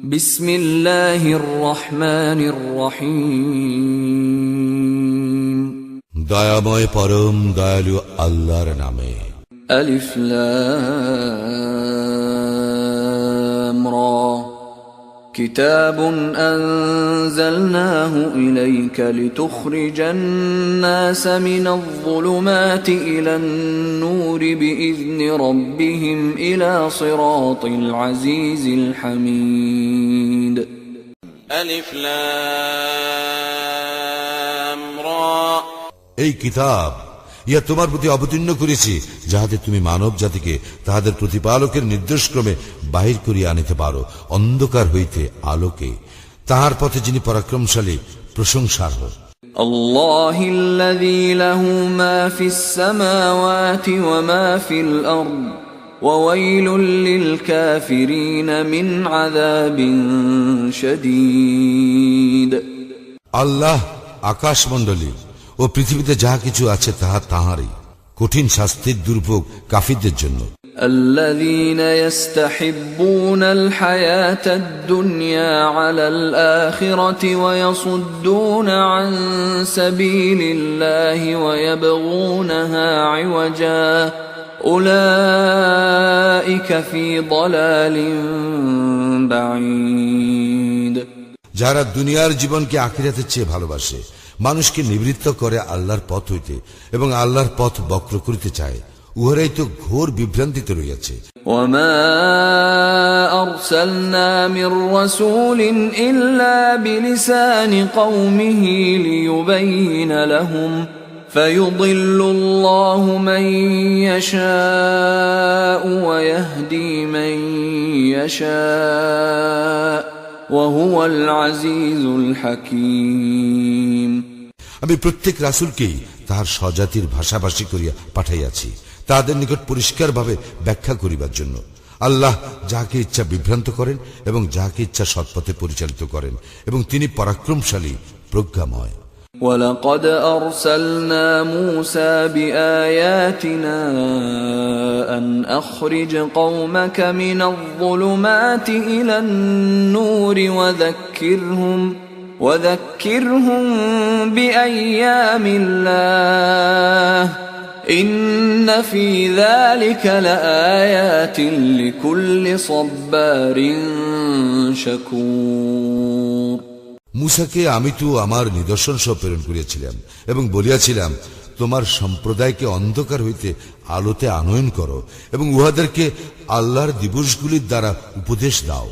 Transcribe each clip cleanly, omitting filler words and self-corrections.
বিসমিল্লাহির রহমানির রহিম। দয়াময় পরম দয়ালু আল্লাহর নামে। আলিফ লাম রা। কিতাবুন আনজালনাহু ইলাইকা লিতুখরিজান নাস মিনাল যুলুমাতি ইলান নূরি বিইذনি রাব্বিহিম ইলা সিরাতিল আজিজিল হামিদ। আলিফ লাম রা। এই কিতাব ইয়া তোমার প্রতি অবতীর্ণ করেছি, যাহাতে তুমি মানব জাতিকে তাহাদের প্রতিপালকের নির্দেশক্রমে বাহির করিয়া আনিতে পারো অন্ধকার হইতে আলোকে, তাহার পথে যিনি পরাক্রমশালী প্রশংসার্হ। আল্লাহিল্লাযী লাহু মা ফিস সামাওয়াতি ওয়া মা ফিল আরদ ওয়া ওয়াইলুল লিল কাফিরিন মিন আযাবিন শাদীদ। আল্লাহ আকাশমণ্ডলী ও পৃথিবীতে যাহা কিছু আছে তাহা তাহারই, কঠিন শাস্তির দুর্ভোগ কাফিরদের জন্য। الذين يستحبون الحياة الدنيا على الآخرة ويصدون عن سبيل الله ويبغونها عوجا أولئك في ضلال بعيد। যারা দুনিয়ার জীবনকে আখিরাতের চেয়ে ভালোবাসে, মানুষকে নিবৃত্ত করে আল্লাহর পথ হইতে এবং আল্লাহর পথ বক্র করিতে চায়, উহারাই তো ঘোর বিভ্রান্তিতে রইয়াছে। وما أرسلنا من رسول إلا بلسان قومه ليبين لهم فيضل الله من يشاء ويهدي من يشاء وهو العزيز الحكيم। আমি প্রত্যেক রাসূলকেই তাহার স্বজাতির ভাষাভাষী করিয়া পাঠাইয়াছি, তাহাদের নিকট পরিষ্কারভাবে ব্যাখ্যা করিবার জন্য। আল্লাহ যাহাকে ইচ্ছা বিভ্রান্ত করেন এবং যাহাকে ইচ্ছা সৎপথে পরিচালিত করেন, এবং তিনি পরাক্রমশালী প্রজ্ঞাময়। وَلَقَدْ أَرْسَلْنَا مُوسَى بِآيَاتِنَا أَنْ أَخْرِجْ قَوْمَكَ مِنَ الظُّلُمَاتِ إِلَى النُّورِ وَذَكِّرْهُمْ بِأَيَّامِ اللَّهِ إِنَّ فِي ذَلِكَ لَآيَاتٍ لِكُلِّ صَبَّارٍ شَكُورٍ। মূসাকে আমি তো আমার নিদর্শন সহ প্রেরণ করিয়াছিলাম এবং বলিয়াছিলাম, তোমার সম্প্রদায়কে অন্ধকার হইতে আলোতে আনয়ন করো এবং উহাদেরকে আল্লাহর দিবসগুলির দ্বারা উপদেশ দাও।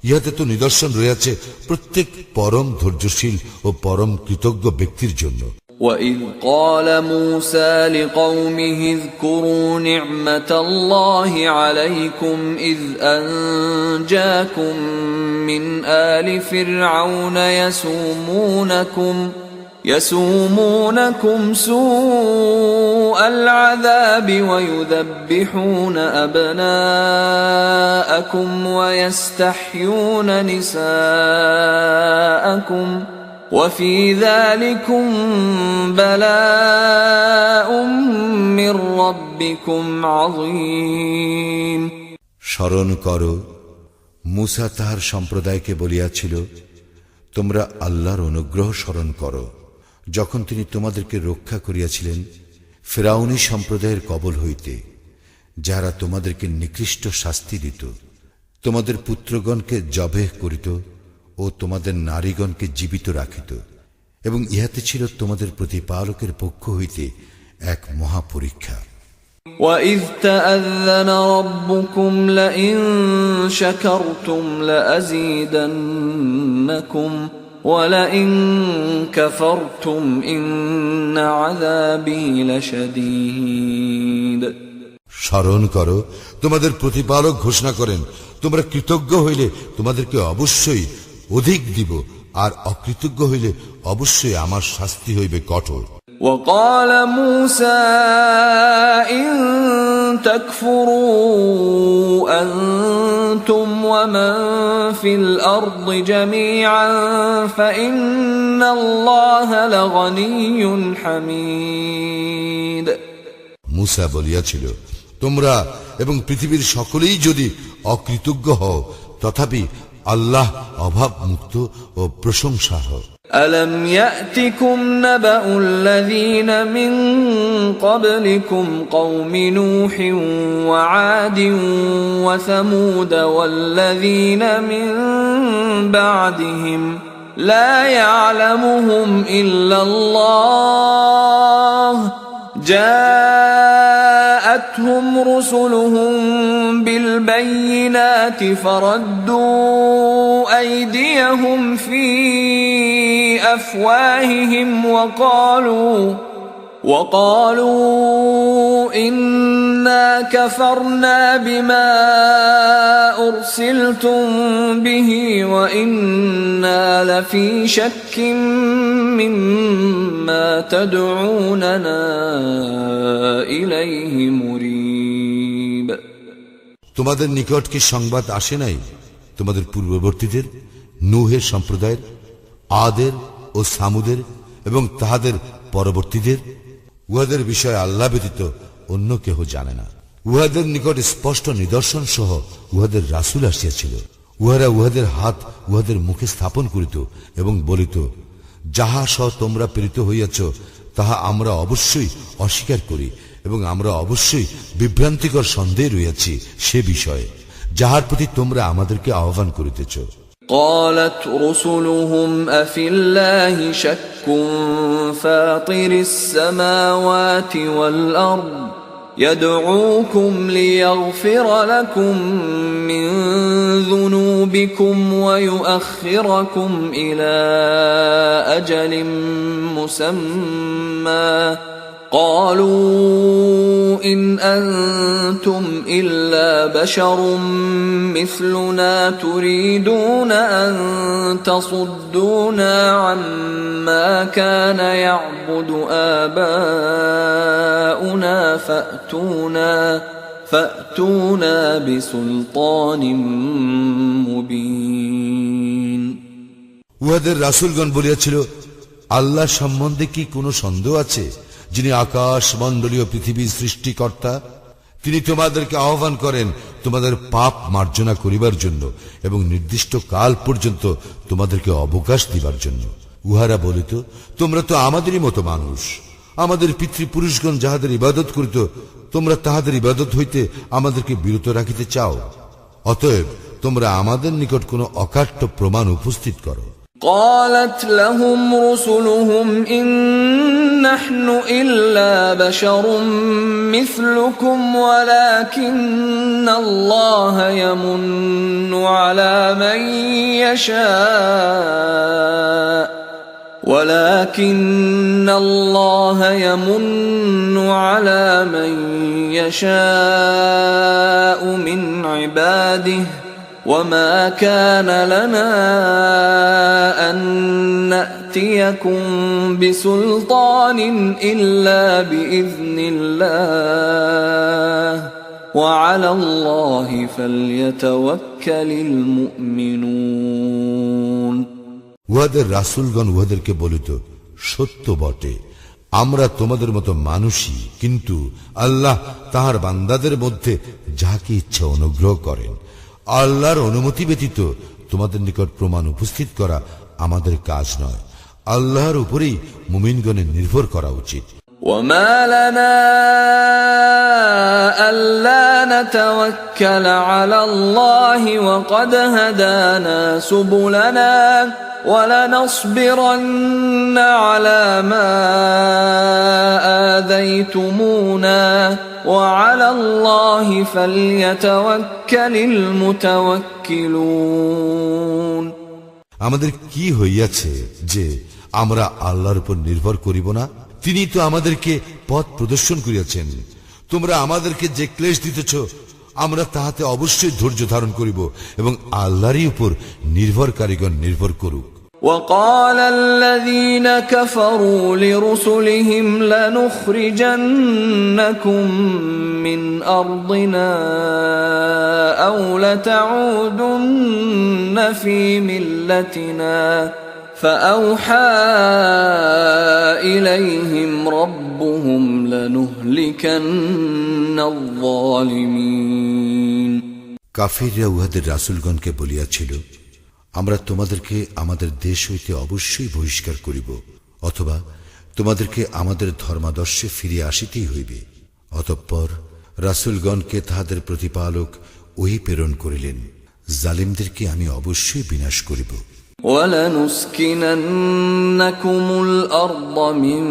ইহাতে তো নিদর্শন রয়েছে প্রত্যেক পরম ধৈর্যশীল ও পরম কৃতজ্ঞ ব্যক্তির জন্য। وَإِذْ قَالَ مُوسَى لِقَوْمِهِ اذْكُرُوا نِعْمَةَ اللَّهِ عَلَيْكُمْ إِذْ أَنْجَاكُمْ مِنْ آلِ فِرْعَوْنَ يَسُومُونَكُمْ سُوءَ الْعَذَابِ وَيُذَبِّحُونَ أَبْنَاءَكُمْ وَيَسْتَحْيُونَ نِسَاءَكُمْ وَفِي ذَلِكُمْ بَلَاءٌ مِّن رَّبِّكُمْ عَظِيمٌ। স্মরণ করো, মূসা তাহার সম্প্রদায়কে বলিয়াছিল, তোমরা আল্লাহর অনুগ্রহ স্মরণ করো, যখন তিনি তোমাদেরকে রক্ষা করিয়াছিলেন ফিরআউনী সম্প্রদায়ের কবল হইতে, যারা তোমাদেরকে নিকৃষ্ট শাস্তি দিত, তোমাদের পুত্রগণকে জবেহ করিত ও তোমাদের নারীগণকে জীবিত রাখিত, এবং ইহাতে ছিল তোমাদের প্রতিপালকের পক্ষ হইতে এক মহাপরীক্ষা। وَإِذْ تَأَذَّنَ رَبُّكُمْ لَئِن شَكَرْتُمْ لَأَزِيدَنَّكُمْ وَلَئِن كَفَرْتُمْ إِنَّ عَذَابِي لَشَدِيدٌ। স্মরণ করো, তোমাদের প্রতিপালক ঘোষণা করেন, তোমরা কৃতজ্ঞ হইলে তোমাদেরকে অবশ্যই অধিক দিব, আর অকৃতজ্ঞ হইলে অবশ্যই আমার শাস্তি হইবে কঠোর। وقال موسى إن تكفروا أنتم ومن في الأرض جميعا فإن الله لغني حميد। মূসা বলিয়াছিল, তোমরা এবং পৃথিবীর সকলেই যদি অকৃতজ্ঞ হও, তথাপি আল্লাহ অভাব মুক্ত ও প্রশংসাহ। ألم يأتكم نبأ الذين من قبلكم قوم نوح وعاد وثمود والذين من بعدهم لا يعلمهم إلا الله جاءتهم رسلهم بالبينات فردوا أيديهم في أفواههم وقالوا إنا كفرنا بما أرسلتم به وإنا لفي شك مما تدعوننا إليه مريب। তোমাদের নিকট কি সংবাদ আসে নাই তোমাদের পূর্ববর্তীদের নূহের সম্প্রদায়ের, আদের ও সামুদের এবং তাহাদের পরবর্তীদের? উহাদের বিষয়ে আল্লাহ ব্যতীত অন্য কেহ জানে না। উহাদের নিকট স্পষ্ট নিদর্শন সহ উহাদের রাসূল আসিয়াছিল। উহারা উহাদের হাত উহাদের মুখে স্থাপন করিত এবং বলিত, যাহা সহ তোমরা প্রেরিত হইয়াছ তাহা আমরা অবশ্যই অস্বীকার করি এবং আমরা অবশ্যই বিভ্রান্তিকর সন্দেহে রইয়াছি সে বিষয়ে যাহার প্রতি তোমরা আমাদেরকে আহ্বান করিতেছ। قالت رسلهم أفي الله شك فاطر السماوات والأرض يدعوكم ليغفر لكم من ذنوبكم ويؤخركم إلى أجل مسمى قالوا إن أنتم إلا بشر مثلنا تريدون أن تصدونا عما كان يعبد آباؤنا فأتونا بسلطان مبين। উহাদের রাসূলগণ বলিয়াছিল, আল্লাহ সম্বন্ধে কি কোনো সন্দেহ আছে, যিনি আকাশ মণ্ডলীয় পৃথিবীর সৃষ্টিকর্তা? তিনি তোমাদেরকে আহ্বান করেন তোমাদের পাপ মার্জনা করিবার জন্য এবং নির্দিষ্ট কাল পর্যন্ত তোমাদেরকে অবকাশ দিবার জন্য। উহারা বলিত, তোমরা তো আমাদেরই মতো মানুষ। আমাদের পিতৃপুরুষগণ যাহাদের ইবাদত করিত তোমরা তাহাদের ইবাদত হইতে আমাদেরকে বিরত রাখিতে চাও। অতএব তোমরা আমাদের নিকট কোনো অকাট্য প্রমাণ উপস্থিত করো। قالت لهم رسلهم إن نحن إلا بشر مثلكم ولكن الله يمن على من يشاء من عباده وما كان لنا أن نأتيكم بسلطان إلا بإذن الله وعلى الله فليتوكل المؤمنون। উহাদের রাসূলগণ উহাদেরকে বলিত, সত্য বটে, আমরা তোমাদের মতো মানুষই, কিন্তু আল্লাহ তাহার বান্দাদের মধ্যে যাকে ইচ্ছা অনুগ্রহ করেন। আল্লাহর অনুমতি ব্যতীত তোমাদের নিকট প্রমাণ উপস্থিত করা আমাদের কাজ নয়। আল্লাহর উপরেই মুমিনগণের নির্ভর করা উচিত। وما لنا ألا نتوكل على الله وقد هدانا سبلنا ولنصبرن على ما آذيتمونا وعلى الله فليتوكل المتوكلون। আমাদের কি হইয়াছে যে আমরা আল্লাহর উপর নির্ভর করিব না? তিনি তো আমাদেরকে পথ প্রদর্শন করিয়াছেন। তোমরা আমাদেরকে যে ক্লেশ দিতেছ আমরা তাহাতে অবশ্যই ধৈর্য ধারণ করিব এবং আল্লাহরই উপর নির্ভরকারীগণ নির্ভর করুক। وقال الذين كفروا لرسلهم لنخرجنكم من أرضنا أو لتعودن في ملتنا فأوحى إليهم ربهم لنهلكن الظالمين। কাফিররা উহাদের রাসূলগণকে বলিয়াছিল, আমরা তোমাদেরকে আমাদের দেশ হইতে অবশ্যই বহিষ্কার করিব, অথবা তোমাদেরকে আমাদের ধর্মাদর্শে ফিরে আসিতেই হইবে। অতঃপর রাসূলগণকে তাহাদের প্রতিপালক ওহী প্রেরণ করিলেন, জালিমদেরকে আমি অবশ্যই বিনাশ করিব। وَلَنُسْكِنَنَّكُمُ الْأَرْضَ مِنْ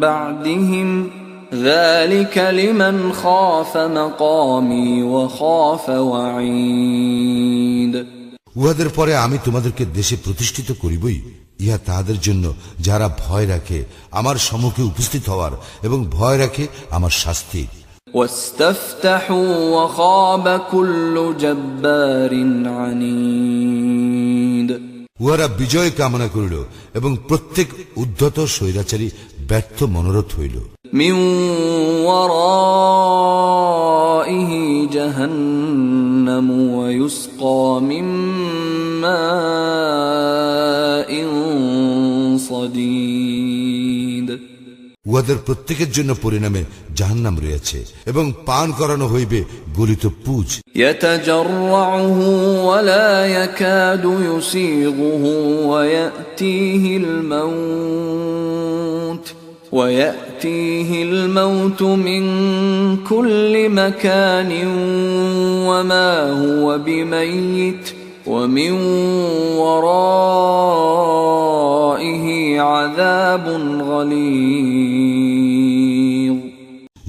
بَعْدِهِمْ ذَلِكَ لِمَنْ خَافَ مَقَامِي وَخَافَ وَعِيدِ। উহাদের পরে আমি তোমাদেরকে দেশে প্রতিষ্ঠিত করিবই, ইহা তাহাদের জন্য যারা ভয় রাখে আমার সম্মুখে উপস্থিত হওয়ার এবং ভয় রাখে আমার শাস্তির। وَاسْتَفْتَحُوا وَخَابَ كُلُّ جَبَّارٍ عَنِيدٍ। উহারা বিজয় কামনা করিল এবং প্রত্যেক উদ্ধত স্বৈরাচারী ব্যর্থ মনোরথ হইল। مِنْ وَرَائِهِ جَهَنَّمُ وَيُسْقَى مِنْ مَاءٍ صَدِيدٍ। উহাদের প্রত্যেকের জন্য পরিণামে জাহান্নাম রয়েছে এবং পান করানো হইবে গলিত পুজ। يَتَجَرَّعُهُ وَلَا يَكَادُ يُسِيغُهُ وَيَأْتِيهِ الْمَوْتُ مِنْ كُلِّ مَكَانٍ وَمَا هُوَ بِمَيِّتٍ وَمِنْ وَرَائِهِ عَذَابٌ غَلِيظٌ।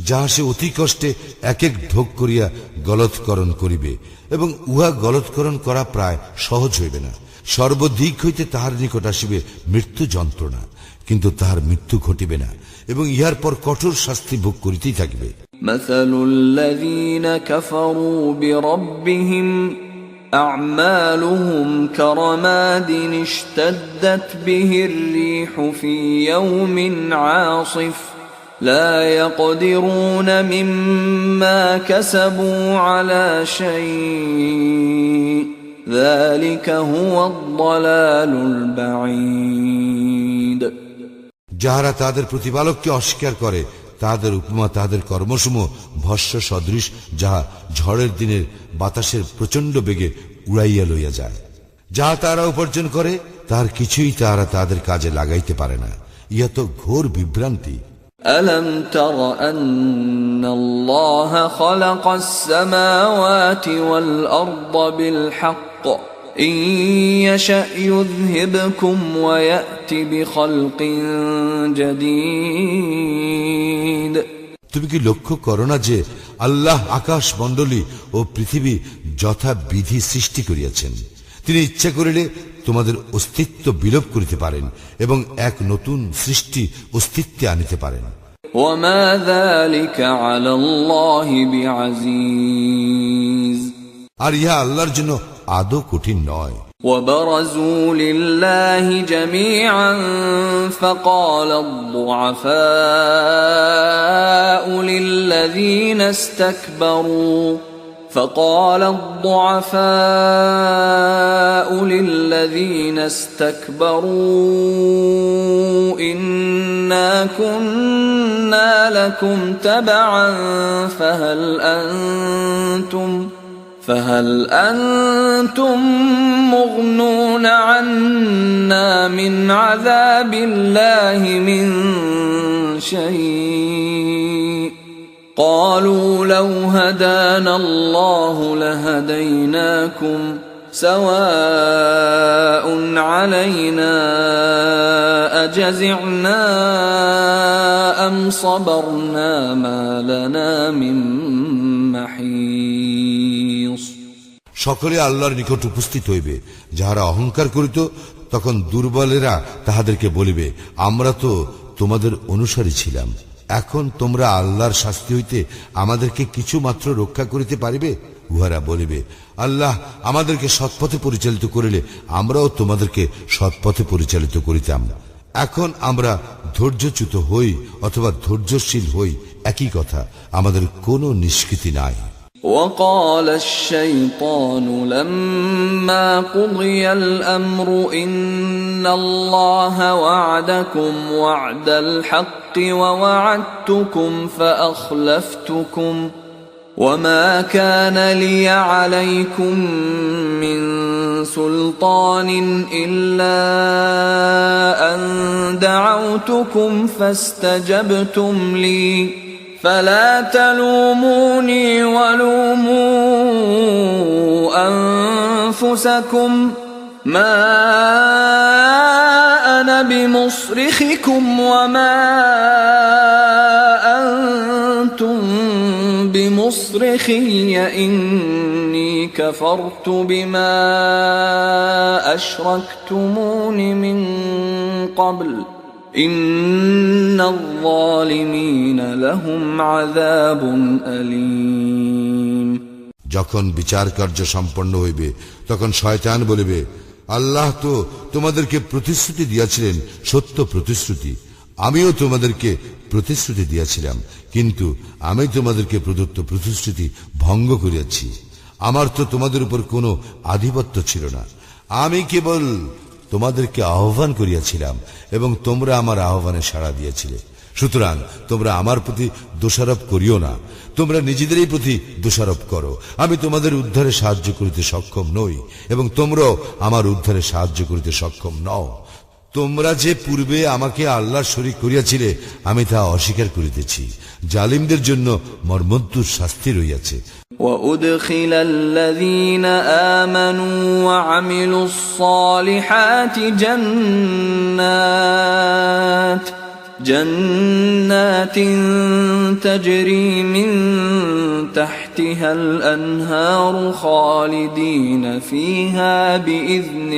যাহা সে অতি কষ্টে এক এক ঢোক করিয়া গলৎকরণ করিবে এবং উহা গলৎকরণ করা প্রায় সহজ হইবে না। সর্বদিক হইতে তাহার নিকট আসিবে মৃত্যু যন্ত্রণা, কিন্তু তাহার মৃত্যু ঘটিবে না এবং ইহার পর কঠোর শাস্তি ভোগ করিতেই থাকিবে। مَثَلُ الَّذِينَ كَفَرُوا بِرَبِّهِمْ أَعْمَالُهُمْ كَرَمَادٍ اشْتَدَّتْ بِهِ الرِّيحُ فِي يَوْمٍ عَاصِفٍ لَا يَقْدِرُونَ مِمَّا كَسَبُوا عَلَى شَيْءٍ ذَلِكَ هُوَ الضَّلَالُ الْبَعِيدُ। যাহারা তাদের প্রতিপালককে অস্বীকার করে তাহাদের উপমা তাহাদের কর্মসমূহ ভস্য সদৃশ, যাহা ঝড়ের দিনের বাতাসের প্রচন্ড বেগে উড়াইয়া লইয়া যায়। যাহা তাহারা উপার্জন করে তাহার কিছুই তাহারা তাহাদের কাজে লাগাইতে পারে না। ইহা তো ঘোর বিভ্রান্তি। أَلَمْ تَرَ أَنَّ اللَّهَ خَلَقَ السَّمَاوَاتِ وَالْأَرْضَ بِالْحَقِّ إِنْ يَشَأْ يُذْهِبْكُمْ وَيَأْتِ بِخَلْقٍ جَدِيدٍ। তুমি কি লক্ষ্য করো না যে আল্লাহ আকাশ মণ্ডলী ও পৃথিবী যথা বিধি সৃষ্টি করিয়াছেন? তিনি ইচ্ছা করিলে তোমাদের অস্তিত্ব বিলোপ করিতে পারেন এবং এক নতুন সৃষ্টি অস্তিত্বে আনিতে পারেন। وَمَا ذَلِكَ عَلَى اللَّهِ بِعَزِيزٍ। আর ইহা আল্লাহর জন্য আদৌ কঠিন নয়। وَبَرَزُوا لِلَّهِ جَمِيعًا فَقَالَ الضُّعَفَاءُ لِلَّذِينَ اسْتَكْبَرُوا إِنَّا كُنَّا لَكُمْ تَبَعًا فهل أنتم مغنون عنا من عذاب الله من شيء قالوا لو هدانا الله لهديناكم سواء علينا أجزعنا أم صبرنا ما لنا من محيص। সকলে আল্লাহর নিকট উপস্থিত হইবে। যাহারা অহংকার করিত তখন দুর্বলেরা তাহাদেরকে বলিবে, আমরা তো তোমাদের অনুসারী ছিলাম, এখন তোমরা আল্লাহর শাস্তি হইতে আমাদেরকে কিছু মাত্র রক্ষা করিতে পারিবে? উহারা বলিবে, আল্লাহ আমাদেরকে সৎপথে পরিচালিত করিলে আমরাও তোমাদেরকে সৎপথে পরিচালিত করিতাম। এখন আমরা ধৈর্যচ্যুত হই অথবা ধৈর্যশীল হই, একই কথা, আমাদের কোনো নিষ্কৃতি নাই। وقال الشيطان لما قضي الأمر إن الله وعدكم وعد الحق ووعدتكم فأخلفتكم وما كان لي عليكم من سلطان إلا أن دعوتكم فاستجبتم لي فلا تلوموني ولوموا أنفسكم ما أنا بمصرخكم وما أنتم بمصرخي إني كفرت بما أشركتمون من قبل إن الظالمين لهم عذاب أليم যখন বিচার কার্য সম্পন্ন হইবে তখন শয়তান বলিবে, আল্লাহ তো তোমাদেরকে প্রতিশ্রুতি দিয়াছিলেন সত্য প্রতিশ্রুতি, আমিও তোমাদেরকে প্রতিশ্রুতি দিয়াছিলাম, কিন্তু আমি তোমাদেরকে প্রদত্ত প্রতিশ্রুতি ভঙ্গ করিয়াছি। আমার তো তোমাদের উপর কোনো আধিপত্য ছিল না, আমি কেবল তোমাদেরকে আহ্বান করিয়াছিলাম এবং তোমরা আমার আহ্বানে সাড়া দিয়েছিলে। সুতরাং তোমরা আমার প্রতি দোষারোপ করিও না, তোমরা নিজেদেরই প্রতি দোষারোপ করো। আমি তোমাদের উদ্ধারে সাহায্য করিতে সক্ষম নই এবং তোমরাও আমার উদ্ধারে সাহায্য করিতে সক্ষম নও। তোমরা যে পূর্বে আমাকে আল্লাহর শরীক করিয়াছিলে আমি তা অস্বীকার করিতেছি। জালিমদের জন্য মর্মন্তুর শাস্তি রইয়াছে। وأدخل الذين آمنوا وعملوا الصالحات جنات تجري من تحتها الأنهار خالدين فيها بإذن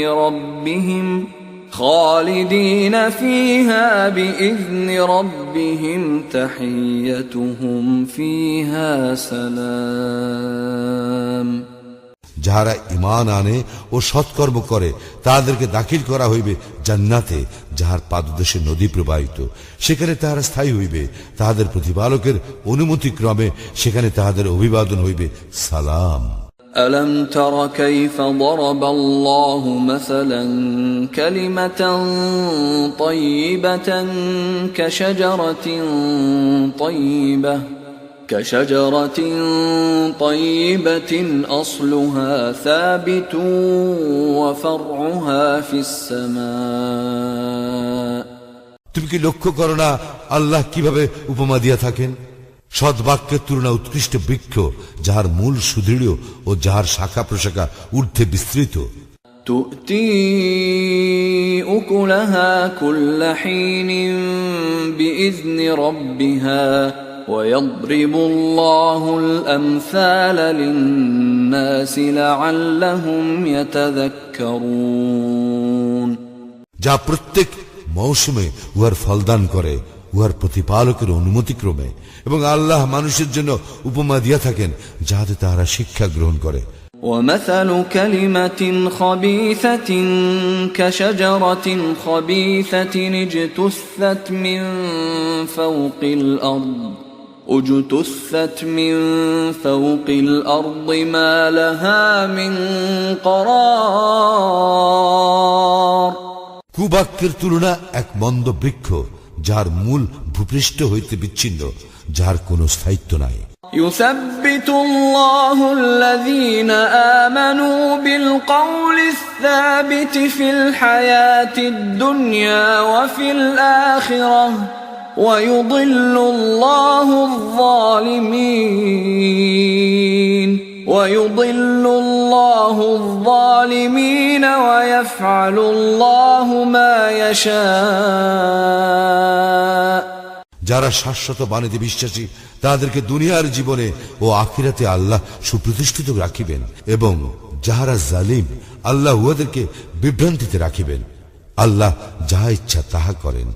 ربهم تحيتهم فيها سلام যাহারা ঈমান আনে ও সৎকর্ম করে তাদেরকে দাখিল করা হইবে জান্নাতে, যাহার পাদদেশে নদী প্রবাহিত, সেখানে তাহারা স্থায়ী হইবে। তাহাদের প্রতিপালকের অনুমতি ক্রমে সেখানে তাহাদের অভিবাদন হইবে সালাম। ألم تر كيف ضرب الله مثلا كلمة طيبة كشجرة طيبة أصلها ثابت وفرعها في السماء তুমি কি লক্ষ্য করো না আল্লাহ কিভাবে উপমা দিয়া থাকেন? সৎ বাক্যের তুলনা উৎকৃষ্ট বৃক্ষ, যাহার মূল সুদৃঢ় ও যাহার শাখা প্রশাখা ঊর্ধ্বে বিস্তৃত। تؤتي أكلها كل حين بإذن ربها ويضرب الله الأمثال للناس لعلهم يتذكرون যা প্রত্যেক মৌসুমে উহার ফলদান করে উহার প্রতিপালকের অনুমতিক্রমে, এবং আল্লাহ মানুষের জন্য উপমা দিয়া থাকেন যাহাতে তাহারা শিক্ষা গ্রহণ করে। ومثل كلمة خبيثة كشجرة خبيثة اجتثت من فوق الأرض ما لها من قرار কুবাক্যের তুলনা এক মন্দ বৃক্ষ, যার মূল ভূপৃষ্ঠ হইতে বিচ্ছিন্ন, যার কোনো স্থায়িত্ব নাই। يثبت الله الذين آمنوا بالقول الثابت في الحياة الدنيا وفي الآخرة ويضل الله الظالمين ويفعل الله ما يشاء যারা শাশ্বত বাণীতে বিশ্বাসী তাদেরকে দুনিয়ার জীবনে ও আখিরাতে আল্লাহ সুপ্রতিষ্ঠিত রাখিবেন, এবং যাহারা জালিম আল্লাহ উহাদেরকে বিভ্রান্তিতে রাখিবেন। আল্লাহ যাহা ইচ্ছা তাহা করেন।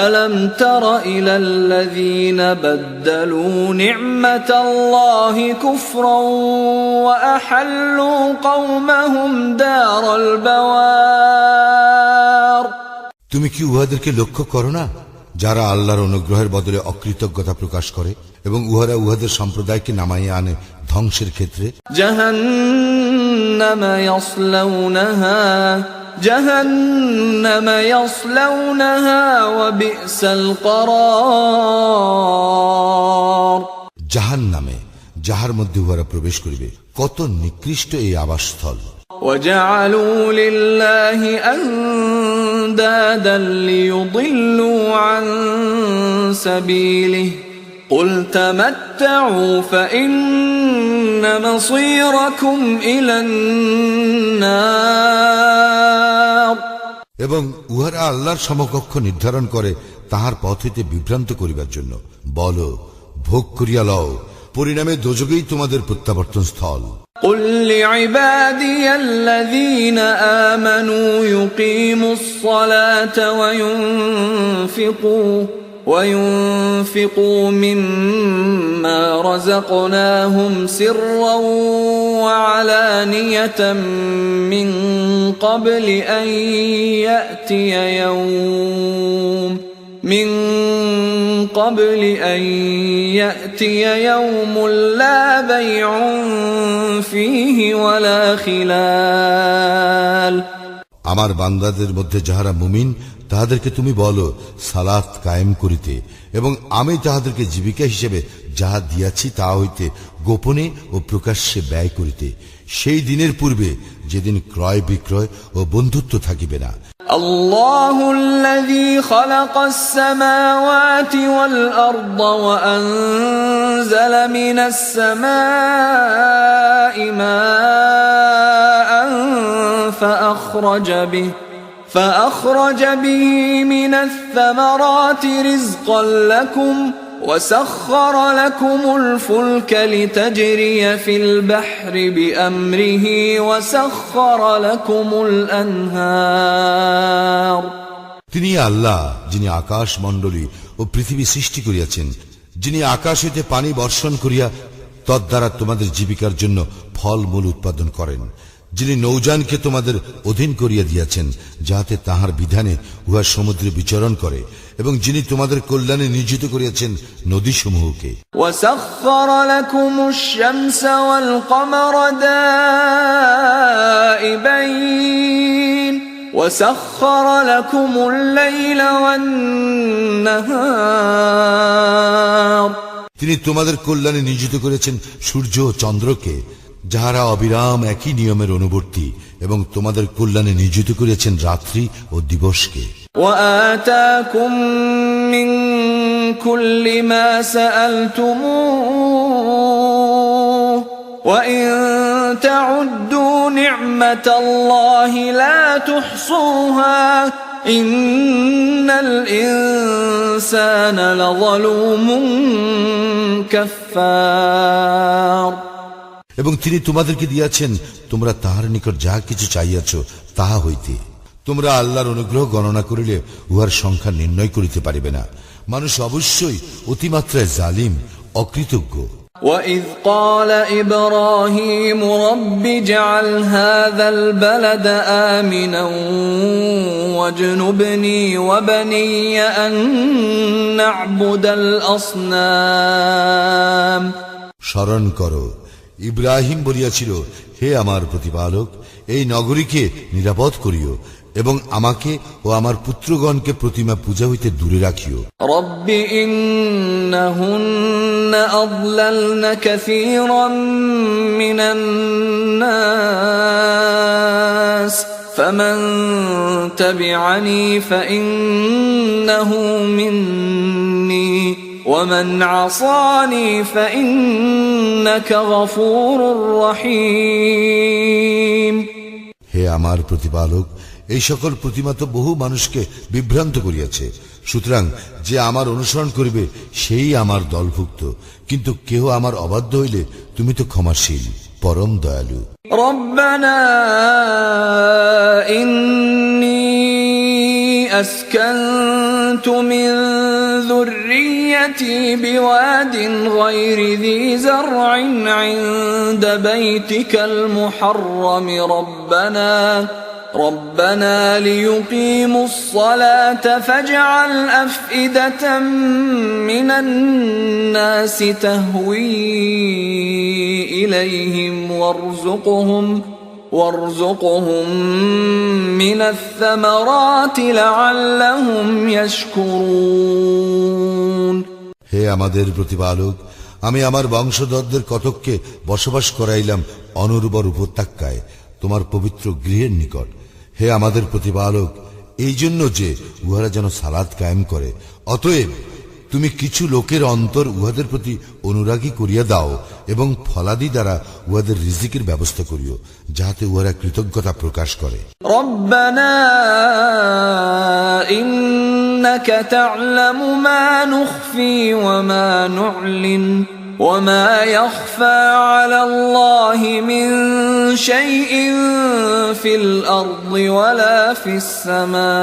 ألم تر إلى الذين بدلوا نعمة الله كفرا وأحلوا قومهم دار البوار তুমি কি উহাদেরকে লক্ষ্য করো না, যারা আল্লাহর অনুগ্রহের বদলে অকৃতজ্ঞতা প্রকাশ করে এবং উহারা উহাদের সম্প্রদায়কে নামাইয়া আনে ধ্বংসের ক্ষেত্রে? جهنم يصلونها وبئس القرار জাহান্নামে, যাহার মধ্যে উহারা প্রবেশ করিবে, কত নিকৃষ্ট এই আবাসস্থল। وجعلوا لله أندادا ليضلوا عن سبيله قل تمتعوا فإن مصيركم إلى النار এবং উহারা আল্লাহর সমকক্ষ নির্ধারণ করে তাহার পথ হইতে বিভ্রান্ত করিবার জন্য। বল, ভোগ করিয়া লও, পরিণামে দোজখেই তোমাদের প্রত্যাবর্তন স্থল। قل لعبادي الذين آمنوا يقيموا الصلاة وينفقوا مما رزقناهم سرا وعلانية من قبل أن يأتي يوم لا بيع فيه ولا خلال আমার বান্দাদের মধ্যে যাহারা মুমিন তাহাদেরকে তুমি বলো সালাত কায়েম করিতে, এবং আমি তাহাদেরকে জীবিকা হিসেবে যাহা দিয়াছি তাহা হইতে গোপনে ও প্রকাশ্যে ব্যয় করিতে, সেই দিনের পূর্বে যেদিন ক্রয় বিক্রয় ও বন্ধুত্ব থাকিবে না। الله الذي خلق السماوات والأرض وأنزل من السماء ماء فأخرج به من الثمرات رزقا لكم وسخر لكم الفلك لتجري في البحر بأمره وسخر لكم الأنهار তিনি আল্লাহ, যিনি আকাশ মণ্ডলী ও পৃথিবী সৃষ্টি করিয়াছেন, যিনি আকাশ হইতে পানি বর্ষণ করিয়া তদ্বারা তোমাদের জীবিকার জন্য ফল মূল উৎপাদন করেন, যিনি নৌযানকে তোমাদের অধীন করিয়া দিয়াছেন যাহাতে তাহার বিধানে উহা সমুদ্রে বিচরণ করে, এবং যিনি তোমাদের কল্যাণে নিয়োজিত করিয়াছেন নদীসমূহকে। وسخر لكم الشمس والقمر دائبين وسخر لكم الليل والنهار তিনি তোমাদের কল্যাণে নিয়োজিত করেছেন সূর্য ও চন্দ্রকে, যাহারা অবিরাম একই নিয়মের অনুবর্তী, এবং তোমাদের কল্যাণে নিয়োজিত করিয়াছেন রাত্রি ও দিবসকে। وآتاكم من كل ما سألتموه وإن تعدوا نعمة الله لا تحصوها إن الإنسان لظلوم كفار এবং তিনি তোমাদেরকে দিয়াছেন তোমরা তাহার নিকট যাহা কিছু চাইয়াছ তাহা হইতে। তোমরা আল্লাহর অনুগ্রহ গণনা করিলে উহার সংখ্যা নির্ণয় করিতে পারিবে না। মানুষ অবশ্যই অতিমাত্রায় জালিম, অকৃতজ্ঞ। وَإِذْ قَالَ إِبْرَاهِيمُ رَبِّ اجْعَلْ هَذَا الْبَلَدَ آمِنًا وَاجْنُبْنِي وَبَنِيَّ أَن نَّعْبُدَ الْأَصْنَامَ স্মরণ করো, ইব্রাহিম বলিয়াছিল, হে আমার প্রতিপালক, এই নগরীকে নিরাপদ করিও এবং আমাকে ও আমার পুত্রগণকে প্রতিমা পূজা হইতে দূরে রাখিও। রব্বি ইন্নাহুন্না আযলালনা কাসীরাম মিনান নাস ফামান তাবি'আনি ফাইন্নাহু মিন্নী ومن عصاني فإنك غفور رحيم হে আমার প্রতিপালক, এই সকল প্রতিমা তো বহু মানুষকে বিভ্রান্ত করিয়াছে, সুতরাং যে আমার অনুসরণ করিবে সেই আমার দলভুক্ত, কিন্তু কেহ আমার অবাধ্য হইলে তুমি তো ক্ষমাশীল, পরম দয়ালু। রব্বানা ইন্নী আসকানতু মিন ذريتي بواد غير ذي زرع عند بيتك المحرم ربنا ليقيموا الصلاة فاجعل أفئدة من الناس تهوي إليهم وارزقهم من الثمرات لعلهم يشكرون হে আমাদের প্রতিপালক, আমি আমার বংশধরদের কতককে বসবাস করাইলাম অনুর্বর উপত্যকায়, তোমার পবিত্র গৃহের নিকট। হে আমাদের প্রতিপালক, এই জন্য যে উহারা যেন সালাত কায়েম করে, অতএব তুমি কিছু লোকের অন্তর উহাদের প্রতি অনুরাগী করিয়া দাও এবং ফলাদি দ্বারা উহাদের রিজিকের ব্যবস্থা করিও, যাহাতে উহারা কৃতজ্ঞতা প্রকাশ করে। রব্বানা ইন্নাকা তা'লামু মা নুখফি ওয়া মা নু'লিন ওয়া মা ইয়াখফা 'আলাল্লাহি মিন শাইইন ফিল আরদি ওয়ালা ফিস সামা।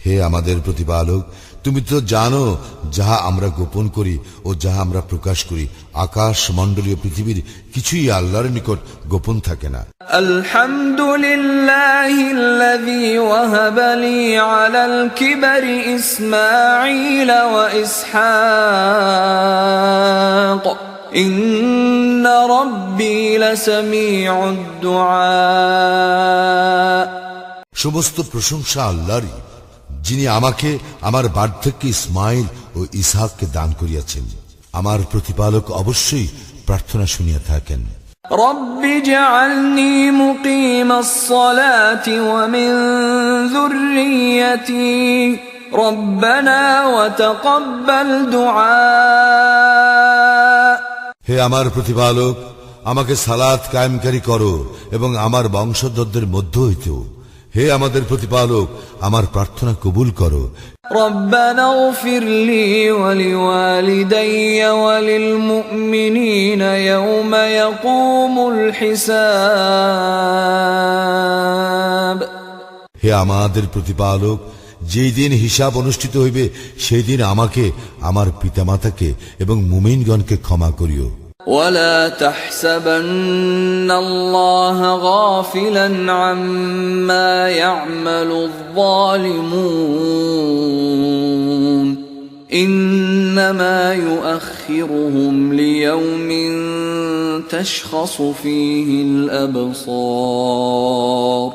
হে আমাদের প্রতিপালক, তুমি তো জানো যাহা আমরা গোপন করি ও যাহা আমরা প্রকাশ করি। আকাশ মণ্ডলীয় পৃথিবীর কিছুই আল্লাহর নিকট গোপন থাকে না। আলহামদুলিল্লাহিল্লাযী ওয়াহাবা লি আলাল কিবরি ইসমাঈল ওয়া ইসহাক ইন্না রাব্বী লাসামিউদ দুআ। সমস্ত প্রশংসা আল্লাহরই, যিনি আমাকে আমার বার্ধক্যে ইসমাইল ও ইসহাককে দান করিয়াছেন। আমার প্রতিপালক অবশ্যই প্রার্থনা শুনিয়া থাকেন। রব্বি জাআলনি মুকিমাস সালাতি ওয়া মিন যুররিয়্যাতি রব্বানা ওয়া তাকাব্বাল দুআ। হে আমার প্রতিপালক, আমাকে সালাত কায়েমকারী করো এবং আমার বংশধরদের মধ্য হইতেও। হে আমাদের প্রতিপালক, আমার প্রার্থনা কবুল করো। রব্বানা ইগফির লি ওয়া লিওয়ালিদাইয়া ওয়া লিল মুমিনিনা ইয়াওমা ইয়াকুমুল হিসাব। হে আমাদের প্রতিপালক, যেই দিন হিসাব অনুষ্ঠিত হইবে সেই দিন আমাকে, আমার পিতামাতাকে এবং মুমিনগণকে ক্ষমা করিও। ولا تحسبن الله غافلا عما يعمل الظالمون إنما يؤخرهم ليوم تشخص فيه الأبصار।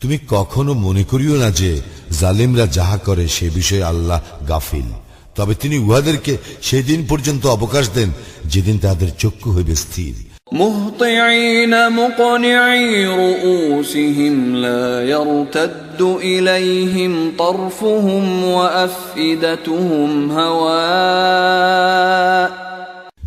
তুমি কখনো মনে করিও না যে জালিমরা যাহা করে সে বিষয়ে আল্লাহ গাফিল, তবে তিনি উহাদেরকে সেই দিন পর্যন্ত অবকাশ দেন যেদিন তাদের চক্ষু হইবে স্থির। মুহতিঈন মুকনিঈ রুউসিহিম লা ইয়ারতাদ্দু ইলাইহিম তারফুহুম ওয়া আফইদাতুহুম হাওয়া।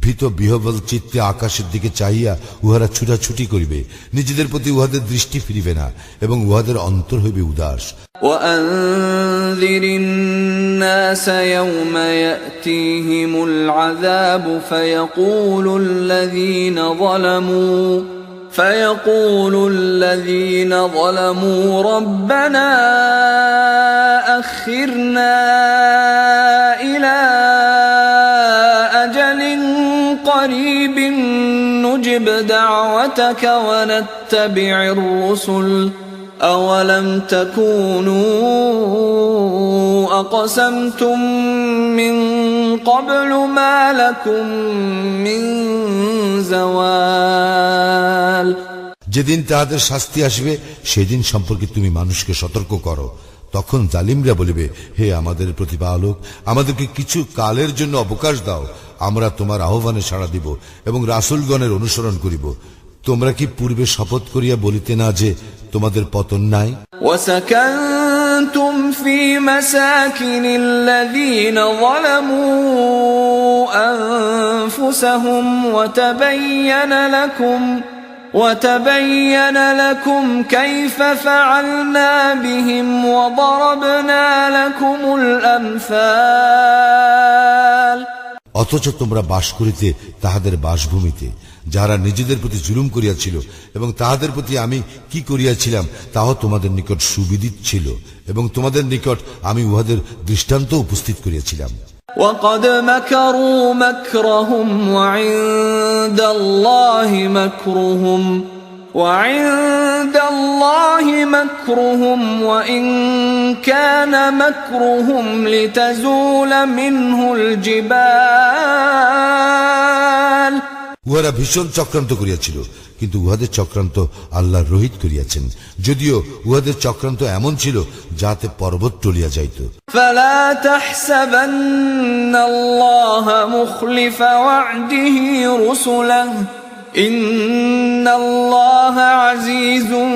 ভীত বিহ্বল চিত্তে আকাশের দিকে চাহিয়া উহারা ছুটাছুটি করিবে, নিজেদের প্রতি উহাদের দৃষ্টি ফিরিবে না এবং উহাদের অন্তর হইবে উদাস। وأنذر الناس يوم يأتيهم العذاب فيقول الذين ظلموا ربنا أخرنا إلى أجل قريب نجب دعوتك ونتبع الرسل أولم تكونوا أقسمتم من قبل ما لكم من زوال। যেদিন তাহাদের শাস্তি আসবে সেদিন সম্পর্কে তুমি মানুষকে সতর্ক করো। তখন জালিমরা বলিবে, হে আমাদের প্রতিপালক, আমাদেরকে কিছু কালের জন্য অবকাশ দাও, আমরা তোমার আহ্বানে সাড়া দিব এবং রাসূলগণের অনুসরণ করিব। তোমরা কি পূর্বে শপথ করিয়া বলিতে না যে তোমাদের পতন নাই? وسكنتم في مساكن الذين ظلموا أنفسهم وتبين لكم كيف فعلنا بهم وضربنا لكم الأمثال। অথচ তোমরা বাস করিতে তাহাদের বাসভূমিতে, যারা নিজেদের প্রতি জুলুম করিয়াছিল, এবং তাহাদের প্রতি আমি কি করিয়াছিলাম তাও তোমাদের নিকট সুবিদিত ছিল, এবং তোমাদের নিকট আমি উহাদের দৃষ্টান্ত উপস্থিত করিয়াছিলাম। وقد مكروا مكرهم وعند الله مكرهم وإن كان مكرهم لتزول منه الجبال। উহারা ভীষণ চক্রান্ত করিয়াছিল, কিন্তু উহাদের চক্রান্ত আল্লাহ রহিত করিয়াছেন, যদিও উহাদের চক্রান্ত এমন ছিল যাতে পর্বত টলিয়া যাইত। فلا تحسبن الله مخلف وعده رسله ইন্নাল্লাহা আজিজুন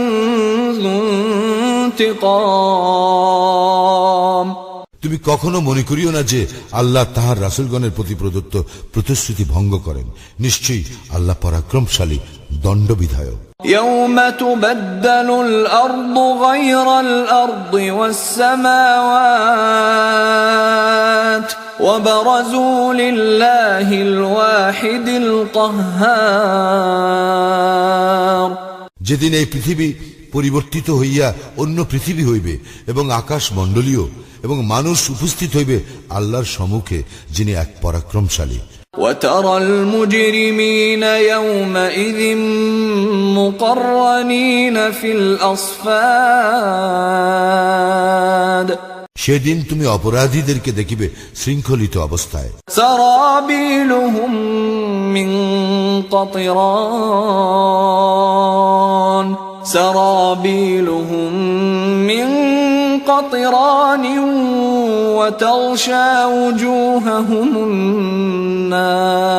যু ইনতিকাম। তুমি কখনো মনে করিও না যে আল্লাহ তাহার রাসূলগণের প্রতি প্রদত্ত প্রতিশ্রুতি ভঙ্গ করেন। নিশ্চয়ই আল্লাহ পরাক্রমশালী, দণ্ডবিধায়ক। يوم تبدل الأرض غير الأرض والسماوات وبرزوا لله الواحد القهار। যেদিন এই পৃথিবী পরিবর্তিত হইয়া অন্য পৃথিবী হইবে এবং আকাশ মণ্ডলীয় এবং মানুষ উপস্থিত হইবে আল্লাহর সম্মুখে, যিনি এক পরাক্রমশালী। وترى المجرمين يومئذ مقرنين في الأصفاد। সেদিন তুমি অপরাধীদেরকে দেখিবে শৃঙ্খলিত অবস্থায়। سرابيلهم من قطران سرابيلهم من قطران وتغشى وجوههم النار